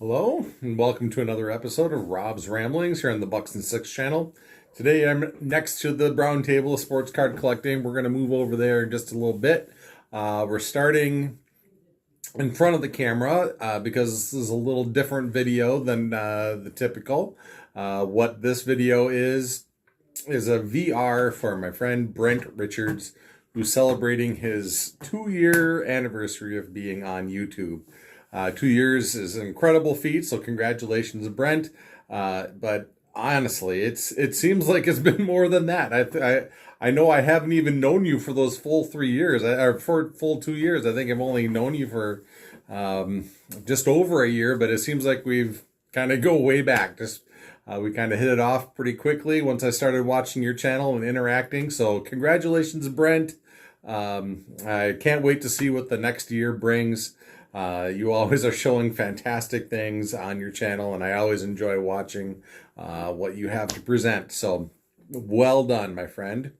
Hello, and welcome to another episode of Rob's Ramblings here on the Bucks and Six channel. Today I'm next to the brown table of sports card collecting. We're going to move over there in just a little bit. We're starting in front of the camera because this is a little different video than the typical. What this video is a VR for my friend Brent Richards, who's celebrating his 2-year anniversary of being on YouTube. 2 years is an incredible feat, so congratulations, Brent. But honestly, it seems like it's been more than that. I know I haven't even known you for those full 3 years, or for full 2 years. I think I've only known you for just over a year, but it seems like we've kind of go way back. We kind of hit it off pretty quickly once I started watching your channel and interacting. So congratulations, Brent. I can't wait to see what the next year brings. You always are showing fantastic things on your channel, and I always enjoy watching what you have to present. So well done, my friend.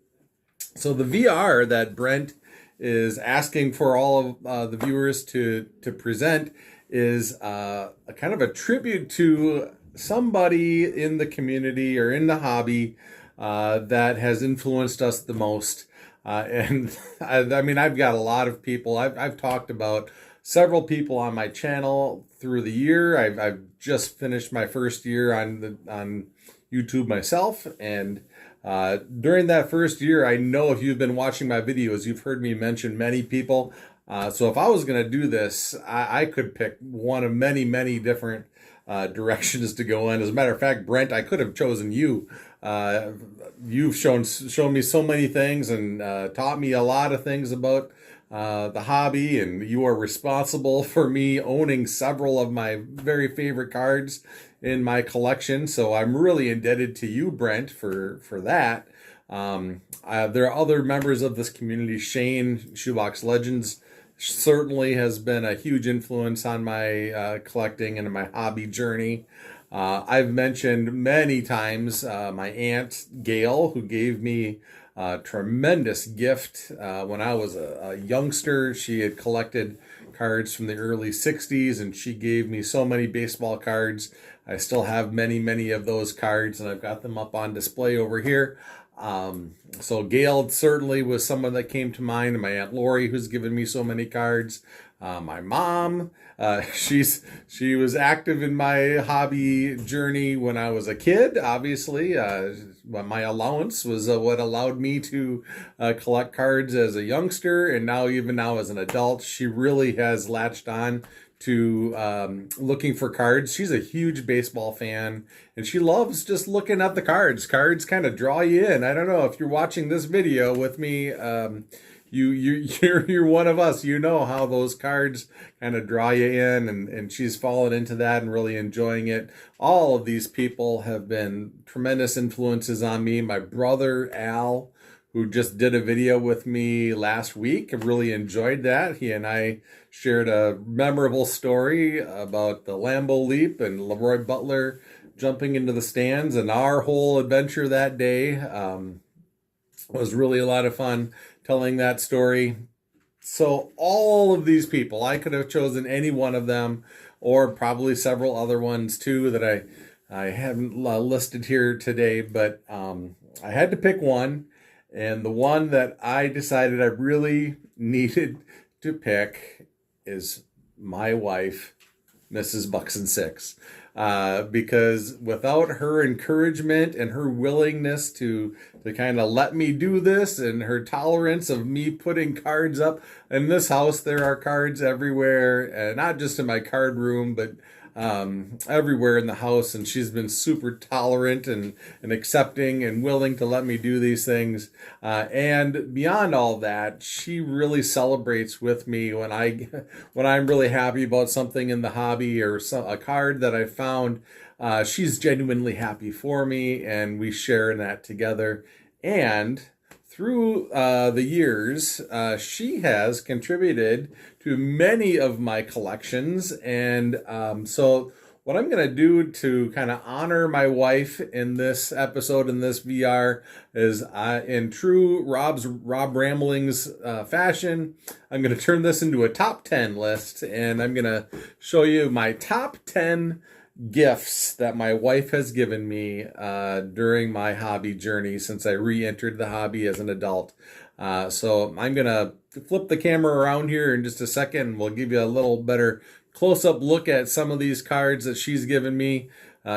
So the VR that Brent is asking for all of the viewers to present is a kind of a tribute to somebody in the community or in the hobby that has influenced us the most. And I mean, I've got a lot of people. I've talked about several people on my channel through the year. I've just finished my first year on YouTube myself, and during that first year, I know if you've been watching my videos, you've heard me mention many people. So if I was going to do this, I could pick one of many different directions to go in. As a matter of fact, Brent, I could have chosen you. You've shown me so many things and taught me a lot of things about the hobby, and you are responsible for me owning several of my very favorite cards in my collection. So I'm really indebted to you, Brent, for that. There are other members of this community. Shane, Shoebox Legends, certainly has been a huge influence on my collecting and my hobby journey. I've mentioned many times my aunt Gail, who gave me a tremendous gift when I was a youngster. She had collected cards from the early 60s, and she gave me so many baseball cards. I still have many of those cards, and I've got them up on display over here. So Gail certainly was someone that came to mind, and my Aunt Lori, who's given me so many cards. My mom, she was active in my hobby journey when I was a kid. Obviously, my allowance was what allowed me to collect cards as a youngster, and even now as an adult. She really has latched on to looking for cards. She's a huge baseball fan, and she loves just looking at the cards. Cards kind of draw you in. I don't know if you're watching this video with me. You're one of us. You know how those cards kind of draw you in, and she's fallen into that and really enjoying it. All of these people have been tremendous influences on me. My brother Al, who just did a video with me last week, I really enjoyed that. He and I shared a memorable story about the Lambeau Leap and Leroy Butler jumping into the stands, and our whole adventure that day was really a lot of fun telling that story. So all of these people, I could have chosen any one of them, or probably several other ones too that I haven't listed here today, but I had to pick one. And the one that I decided I really needed to pick is my wife, Mrs. Bucks and Six. Because without her encouragement and her willingness to kind of let me do this, and her tolerance of me putting cards up in this house, there are cards everywhere, and not just in my card room, but everywhere in the house. And she's been super tolerant and accepting and willing to let me do these things. And beyond all that, she really celebrates with me when I'm really happy about something in the hobby or a card that I found. She's genuinely happy for me, and we share in that together. And through the years, she has contributed to many of my collections. And so what I'm going to do to kind of honor my wife in this episode, in this VR, is in true Rob Ramblings fashion, I'm going to turn this into a top 10 list, and I'm going to show you my top 10 gifts that my wife has given me during my hobby journey since I re-entered the hobby as an adult. So I'm going to flip the camera around here in just a second, and we'll give you a little better close-up look at some of these cards that she's given me,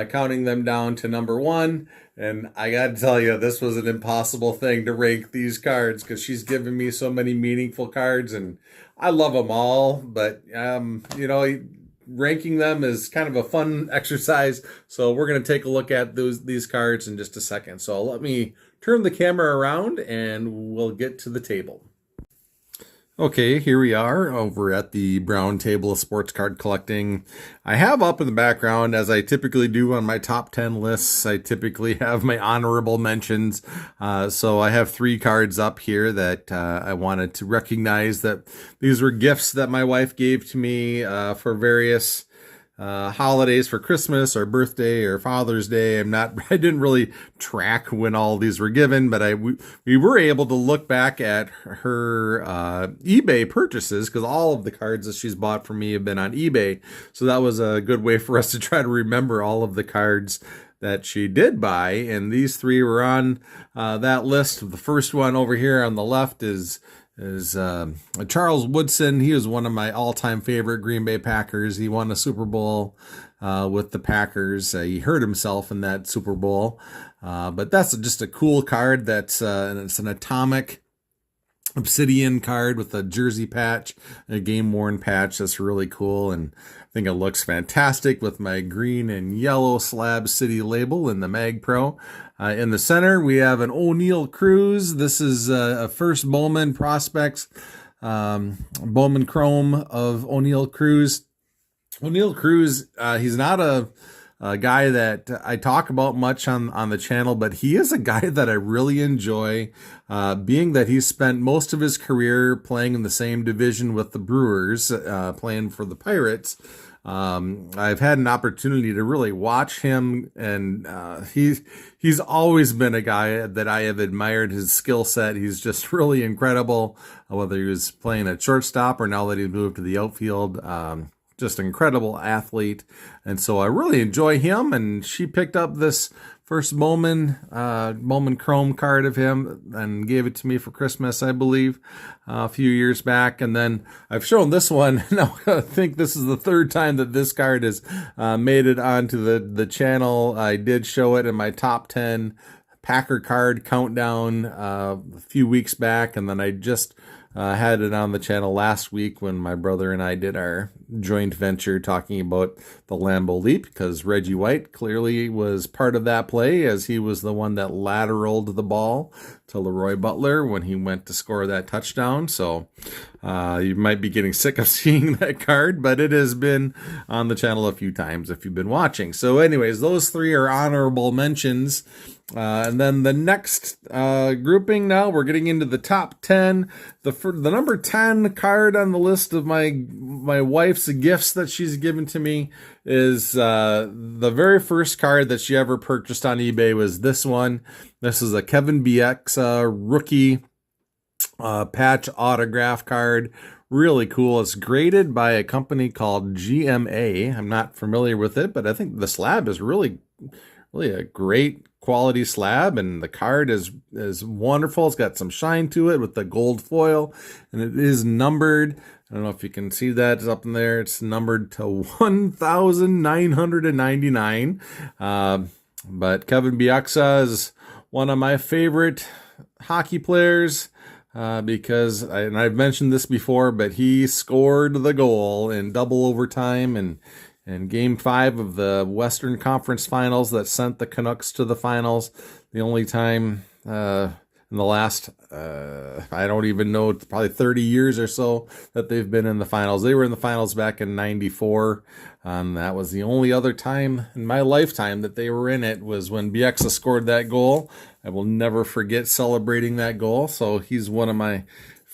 counting them down to number 1. And I got to tell you, this was an impossible thing to rank these cards because she's given me so many meaningful cards, and I love them all. But, ranking them is kind of a fun exercise. So we're going to take a look at these cards in just a second. So let me turn the camera around and we'll get to the table. Okay, here we are over at the Brown Table of Sports Card Collecting. I have up in the background, as I typically do on my top 10 lists, I typically have my honorable mentions. So I have 3 cards up here that I wanted to recognize that these were gifts that my wife gave to me for various holidays, for Christmas or birthday or Father's Day. I didn't really track when all these were given, but we were able to look back at her eBay purchases because all of the cards that she's bought from me have been on eBay. So that was a good way for us to try to remember all of the cards that she did buy. And these 3 were on that list. The first one over here on the left is Charles Woodson. He was one of my all-time favorite Green Bay Packers. He won a Super Bowl with the Packers. He hurt himself in that Super Bowl. But that's just a cool card. It's an atomic obsidian card with a jersey patch, a game-worn patch. That's really cool, and I think it looks fantastic with my green and yellow Slab City label in the Mag Pro. In the center, we have an O'Neal Cruz. This is a first Bowman Prospects, Bowman Chrome of O'Neal Cruz. O'Neal Cruz, he's not a guy that I talk about much on the channel, but he is a guy that I really enjoy, being that he's spent most of his career playing in the same division with the Brewers, playing for the Pirates. I've had an opportunity to really watch him, and he's always been a guy that I have admired his skill set. He's just really incredible, whether he was playing at shortstop or now that he's moved to the outfield. Just an incredible athlete. And so I really enjoy him. And she picked up this first Bowman Chrome card of him and gave it to me for Christmas, I believe, a few years back. And then I've shown this one. Now, I think this is the 3rd time that this card has made it onto the channel. I did show it in my top 10 Packer card countdown a few weeks back. And then I just had it on the channel last week when my brother and I did our joint venture talking about the Lambeau Leap, because Reggie White clearly was part of that play, as he was the one that lateraled the ball to Leroy Butler when he went to score that touchdown. So you might be getting sick of seeing that card, but it has been on the channel a few times if you've been watching. So anyways, those 3 are honorable mentions. And then the next grouping, now we're getting into the top 10. The number 10 card on the list of my wife's gifts that she's given to me is the very first card that she ever purchased on eBay was this one. This is a Kevin Bieksa rookie patch autograph card. Really cool. It's graded by a company called GMA. I'm not familiar with it, but I think the slab is really a great quality slab, and the card is wonderful. It's got some shine to it with the gold foil, and it is numbered. I don't know if you can see that. It's up in there. It's numbered to 1,999. But Kevin Bieksa is one of my favorite hockey players because, and I've mentioned this before, but he scored the goal in double overtime and Game 5 of the Western Conference Finals that sent the Canucks to the finals. The only time in the last, I don't even know, probably 30 years or so that they've been in the finals. They were in the finals back in 94. That was the only other time in my lifetime that they were in it, was when Bieksa scored that goal. I will never forget celebrating that goal. So he's one of my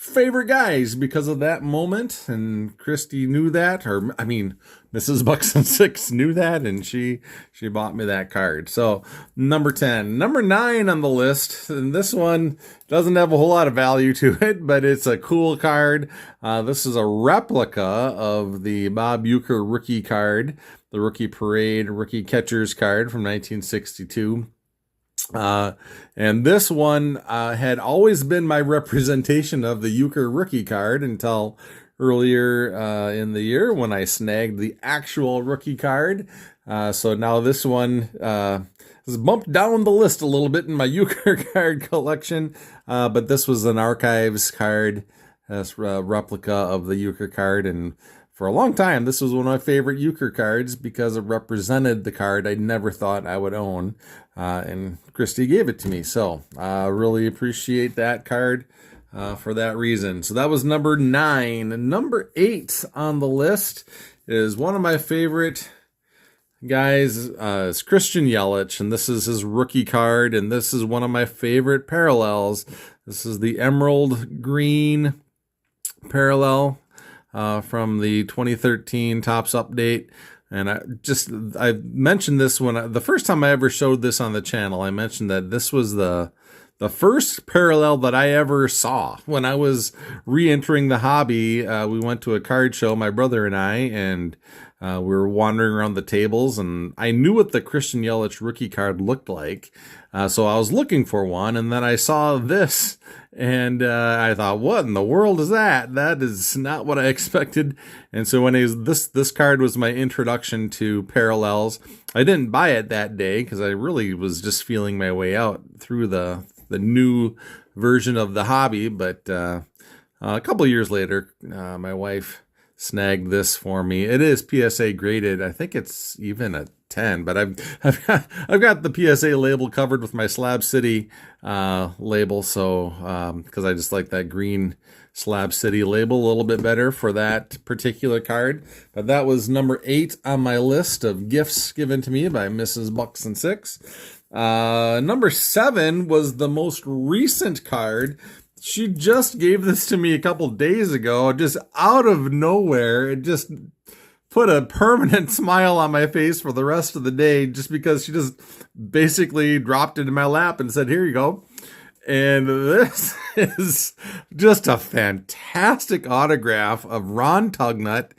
favorite guys because of that moment. And Christy knew that, or I mean, Mrs. Buxton 6 knew that, and she bought me that card. So number 10. Number 9 on the list, and this one doesn't have a whole lot of value to it, but it's a cool card. This is a replica of the Bob Uecker rookie card, the Rookie Parade Rookie Catchers card from 1962. And this one had always been my representation of the Uecker rookie card until earlier in the year when I snagged the actual rookie card. So now this one has bumped down the list a little bit in my Uecker card collection. But this was an archives card, replica of the Uecker card. And for a long time, this was one of my favorite Uecker cards because it represented the card I never thought I would own. And Christy gave it to me. So I really appreciate that card for that reason. So that was number 9. And number 8 on the list is one of my favorite guys. It's Christian Yelich, and this is his rookie card. And this is one of my favorite parallels. This is the emerald green parallel from the 2013 Topps update. And I mentioned this when the first time I ever showed this on the channel. I mentioned that this was the first parallel that I ever saw when I was re-entering the hobby. We went to a card show, my brother and I, and we were wandering around the tables, and I knew what the Christian Yelich rookie card looked like. So I was looking for one, and then I saw this, and I thought, what in the world is that? That is not what I expected. And so when this card was my introduction to parallels, I didn't buy it that day because I really was just feeling my way out through the new version of the hobby. But a couple years later, my wife snagged this for me. It is PSA graded. I think it's even a 10, but I've got the PSA label covered with my Slab City label. So because I just like that green Slab City label a little bit better for that particular card. But that was number 8 on my list of gifts given to me by Mrs. Buxton 6. Number 7 was the most recent card. She just gave this to me a couple days ago, just out of nowhere. It just put a permanent smile on my face for the rest of the day, just because she just basically dropped it in my lap and said, "Here you go." And this is just a fantastic autograph of Ron Tugnut.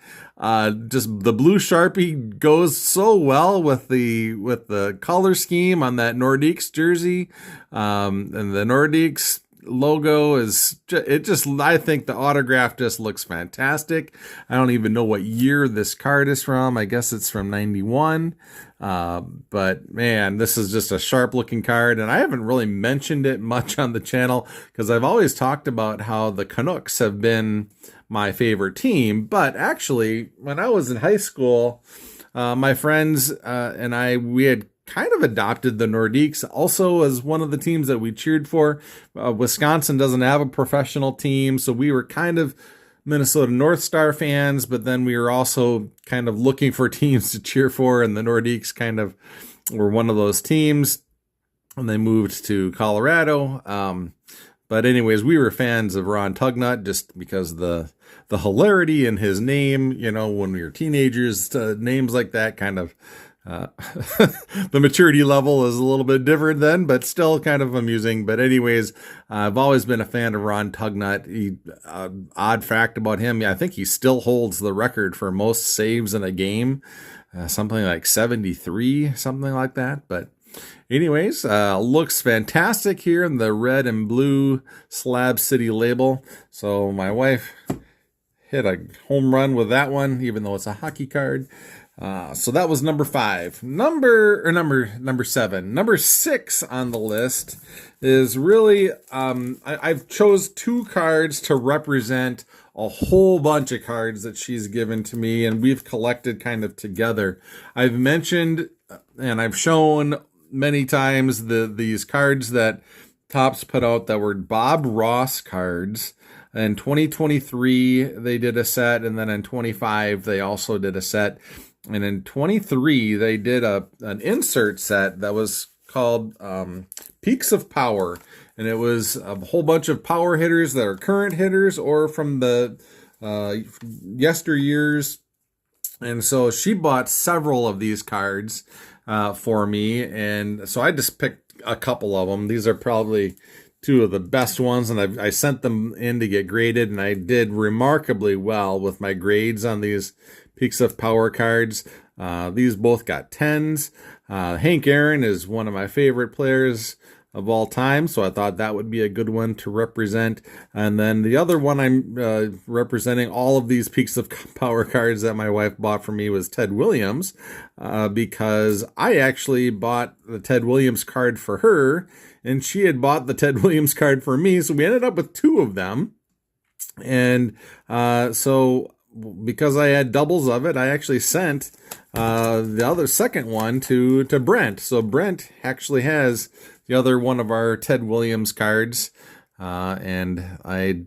Just the blue Sharpie goes so well with the color scheme on that Nordiques jersey. And the Nordiques logo I think the autograph just looks fantastic. I don't even know what year this card is from. I guess it's from 91. But man, this is just a sharp looking card, and I haven't really mentioned it much on the channel because I've always talked about how the Canucks have been my favorite team. But actually, when I was in high school, my friends and we had kind of adopted the Nordiques also as one of the teams that we cheered for. Wisconsin doesn't have a professional team, so we were kind of Minnesota North Star fans, but then we were also kind of looking for teams to cheer for, and the Nordiques kind of were one of those teams, and they moved to Colorado. But anyways, we were fans of Ron Tugnut just because the hilarity in his name, when we were teenagers, names like that kind of the maturity level is a little bit different then, but still kind of amusing. But anyways, I've always been a fan of Ron Tugnut. Odd fact about him, I think he still holds the record for most saves in a game, something like 73, something like that. But anyways, looks fantastic here in the red and blue Slab City label. So my wife hit a home run with that one, even though it's a hockey card. So that was number 5. Number 7. Number 6 on the list is really, I've chose 2 cards to represent a whole bunch of cards that she's given to me, and we've collected kind of together. I've mentioned and I've shown many times these cards that Topps put out that were Bob Ross cards. In 2023, they did a set, and then in 25, they also did a set. And in 23, they did an insert set that was called Peaks of Power. and it was a whole bunch of power hitters that are current hitters or from the yesteryears. And so she bought several of these cards for me, and so I just picked a couple of them. These are probably two of the best ones, and I sent them in to get graded, and I did remarkably well with my grades on these Peaks of Power cards. These both got 10s. Hank Aaron is one of my favorite players of all time, so I thought that would be a good one to represent. And then the other one I'm representing all of these Peaks of Power cards that my wife bought for me was Ted Williams, because I actually bought the Ted Williams card for her, and she had bought the Ted Williams card for me, so we ended up with two of them. And so because I had doubles of it, I actually sent the second one to Brent. So Brent actually has the other one of our Ted Williams cards, and I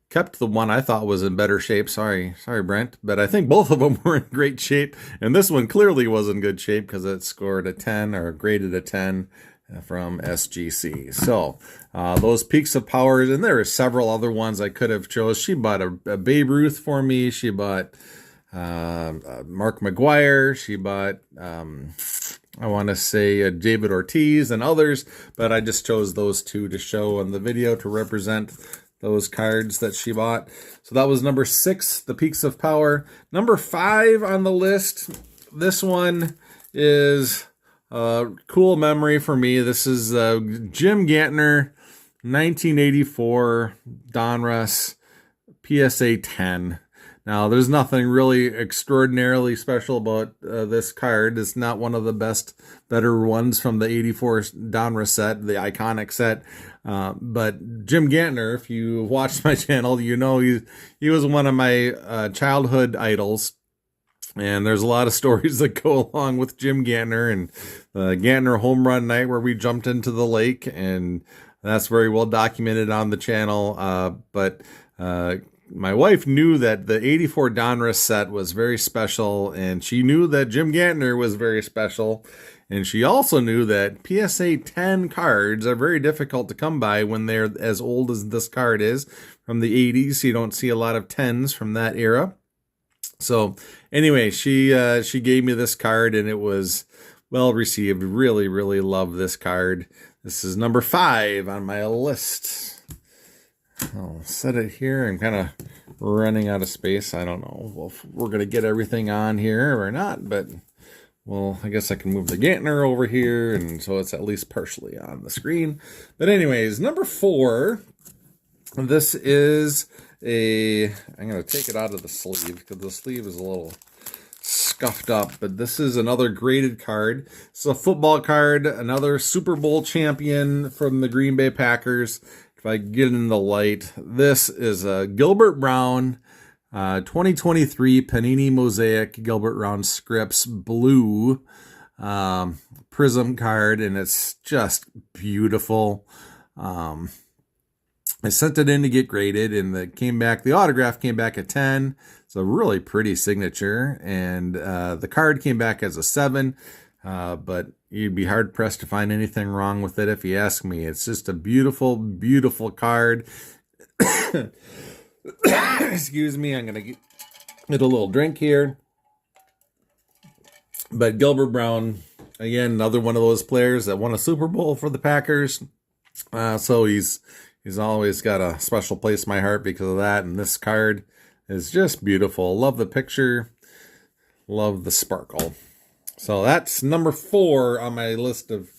kept the one I thought was in better shape. Sorry, Brent, but I think both of them were in great shape, and this one clearly was in good shape because it scored a 10 or graded a 10 from SGC. So those Peaks of Powers, and there are several other ones I could have chose. She bought a Babe Ruth for me. She bought Mark McGuire. She bought I want to say David Ortiz and others, but I just chose those two to show on the video to represent those cards that she bought. So that was number 6, the Peaks of Power. Number 5 on the list, this one is a cool memory for me. This is Jim Gantner, 1984 Donruss PSA 10. Now, there's nothing really extraordinarily special about this card. It's not one of the better ones from the 84 Donruss set, the iconic set. But Jim Gantner, if you watched my channel, you know he was one of my childhood idols. And there's a lot of stories that go along with Jim Gantner and the Gantner home run night where we jumped into the lake. And that's very well documented on the channel. But my wife knew that the 84 Donruss set was very special, and she knew that Jim Gantner was very special, and she also knew that PSA 10 cards are very difficult to come by when they're as old as this card is from the 80s. You don't see a lot of 10s from that era. So anyway, she gave me this card, and it was well received. Really, really love this card. This is number 5 on my list. I'll set it here. I'm kind of running out of space. I don't know if we're going to get everything on here or not, but well, I guess I can move the Gantner over here, and so it's at least partially on the screen. But anyways, number 4, this is I'm going to take it out of the sleeve because the sleeve is a little scuffed up, but this is another graded card. It's a football card, another Super Bowl champion from the Green Bay Packers. If I get in the light, this is a Gilbert Brown 2023 Panini Mosaic Gilbert Brown Scripts blue prism card, and it's just beautiful. I sent it in to get graded, and the autograph came back at 10. It's a really pretty signature, and the card came back as a 7. But you'd be hard pressed to find anything wrong with it if you ask me. It's just a beautiful, beautiful card. Excuse me, I'm going to get a little drink here. But Gilbert Brown, again, another one of those players that won a Super Bowl for the Packers. So he's always got a special place in my heart because of that. And this card is just beautiful. Love the picture. Love the sparkle. So that's number 4 on my list of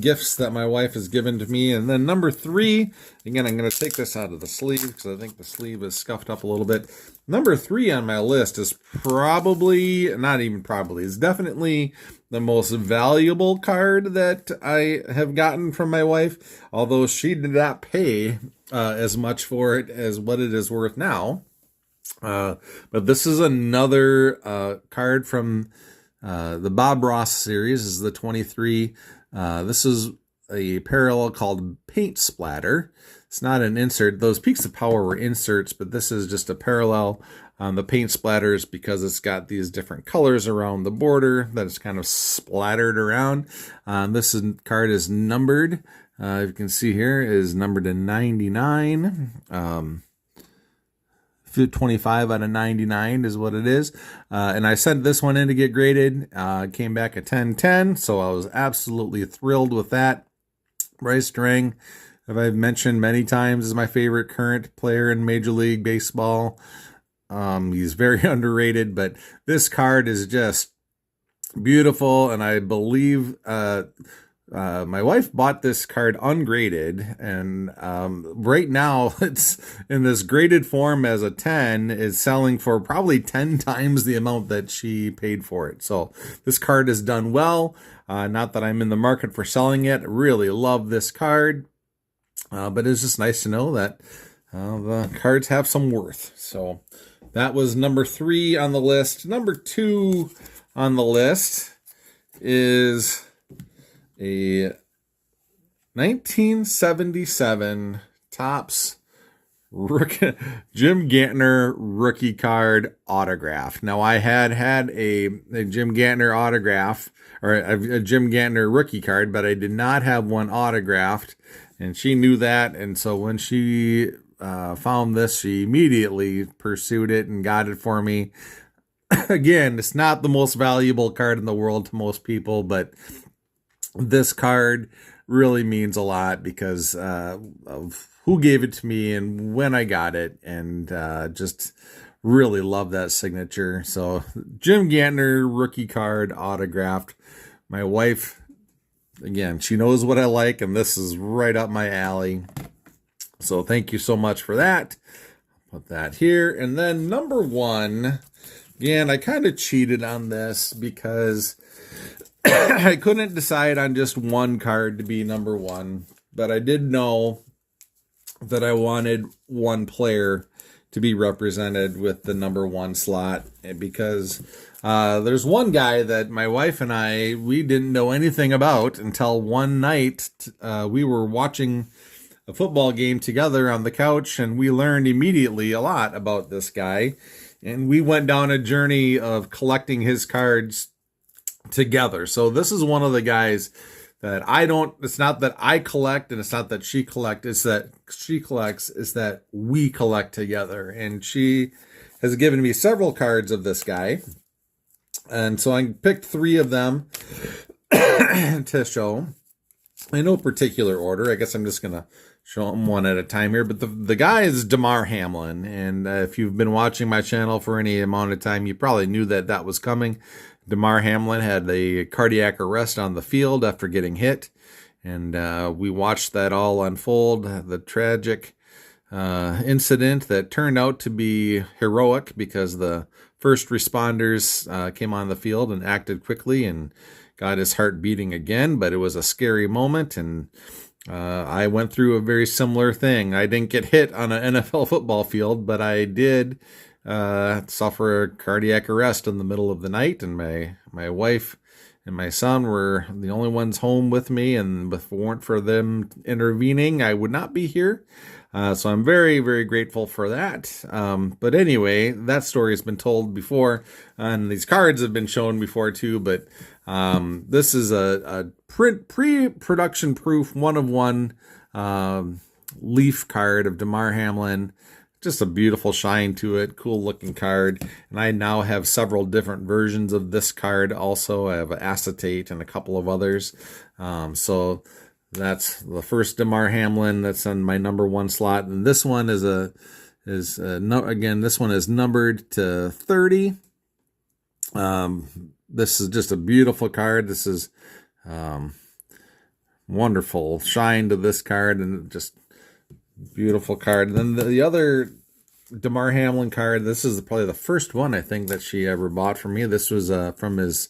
gifts that my wife has given to me. And then number 3, again, I'm going to take this out of the sleeve because I think the sleeve is scuffed up a little bit. Number 3 on my list is is definitely the most valuable card that I have gotten from my wife, although she did not pay as much for it as what it is worth now. But this is another card from the Bob Ross series. This is the 23. This is a parallel called Paint Splatter. It's not an insert. Those Peaks of Power were inserts, but this is just a parallel on the Paint Splatters because it's got these different colors around the border that it's kind of splattered around. This card is numbered You can see here is numbered to 99. 25 out of 99 is what it is. And I sent this one in to get graded. Came back a 10-10, so I was absolutely thrilled with that. Bryce Strang, as I've mentioned many times, is my favorite current player in Major League Baseball. He's very underrated, but this card is just beautiful, and I believe my wife bought this card ungraded, and right now it's in this graded form as a 10, is selling for probably 10 times the amount that she paid for it. So this card is done well. Not that I'm in the market for selling it. Really love this card, but it's just nice to know that the cards have some worth. So that was number 3 on the list. Number 2 on the list is a 1977 Topps Jim Gantner rookie card autograph. Now, I had a Jim Gantner autograph, or a Jim Gantner rookie card, but I did not have one autographed, and she knew that. And so when she found this, she immediately pursued it and got it for me. Again, it's not the most valuable card in the world to most people, but this card really means a lot because of who gave it to me and when I got it, and just really love that signature. So Jim Gantner rookie card autographed. My wife, again, she knows what I like, and this is right up my alley. So thank you so much for that. Put that here. And then number 1, again, I kind of cheated on this because I couldn't decide on just one card to be number 1, but I did know that I wanted one player to be represented with the number 1 slot, because there's one guy that my wife and we didn't know anything about until one night we were watching a football game together on the couch, and we learned immediately a lot about this guy, and we went down a journey of collecting his cards together. So this is one of the guys that it's not that I collect and it's not that she collects, it's that she collects, it's that we collect together. And she has given me several cards of this guy. And so I picked 3 of them to show in no particular order. I guess I'm just going to show them one at a time here. But the guy is Damar Hamlin. And if you've been watching my channel for any amount of time, you probably knew that was coming. Damar Hamlin had a cardiac arrest on the field after getting hit, and we watched that all unfold, the tragic incident that turned out to be heroic because the first responders came on the field and acted quickly and got his heart beating again, but it was a scary moment, and I went through a very similar thing. I didn't get hit on an NFL football field, but I did suffer a cardiac arrest in the middle of the night, and my wife and my son were the only ones home with me, and if it weren't for them intervening, I would not be here. So I'm very, very grateful for that. But anyway, that story has been told before, and these cards have been shown before too, but this is a pre-production proof 1-of-1 leaf card of Damar Hamlin. Just a beautiful shine to it, cool looking card. And I now have several different versions of this card also. I have an acetate and a couple of others. So that's the first Damar Hamlin that's on my number 1 slot. And this one again, this one is numbered to 30. This is just a beautiful card. This is wonderful shine to this card, and just beautiful card. And then the other Damar Hamlin card, this is probably the first one I think that she ever bought from me. This was from his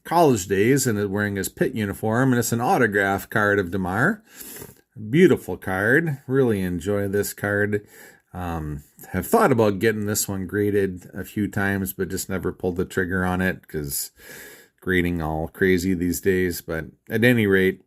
college days, and wearing his Pitt uniform, and it's an autograph card of Damar. Beautiful card. Really enjoy this card. Have thought about getting this one graded a few times, but just never pulled the trigger on it because grading all crazy these days. But at any rate,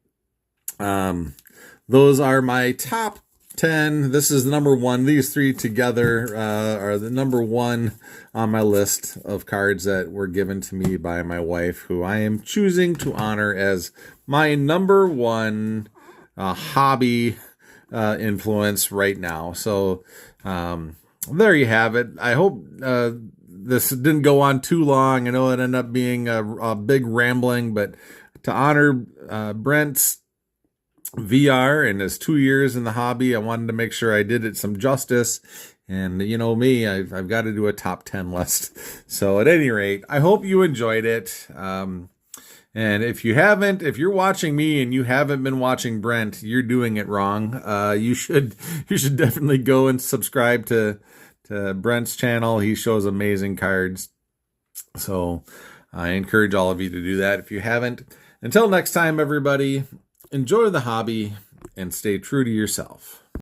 those are my top 10. This is the number 1. These 3 together are the number 1 on my list of cards that were given to me by my wife, who I am choosing to honor as my number 1 hobby influence right now. So there you have it. I hope this didn't go on too long. I know it ended up being a big rambling, but to honor Brent's VR and his 2 years in the hobby, I wanted to make sure I did it some justice. And you know me, I've got to do a top 10 list. So at any rate, I hope you enjoyed it. And if you're watching me and you haven't been watching Brent, you're doing it wrong. You should definitely go and subscribe to Brent's channel. He shows amazing cards. So I encourage all of you to do that if you haven't. Until next time, everybody, enjoy the hobby and stay true to yourself.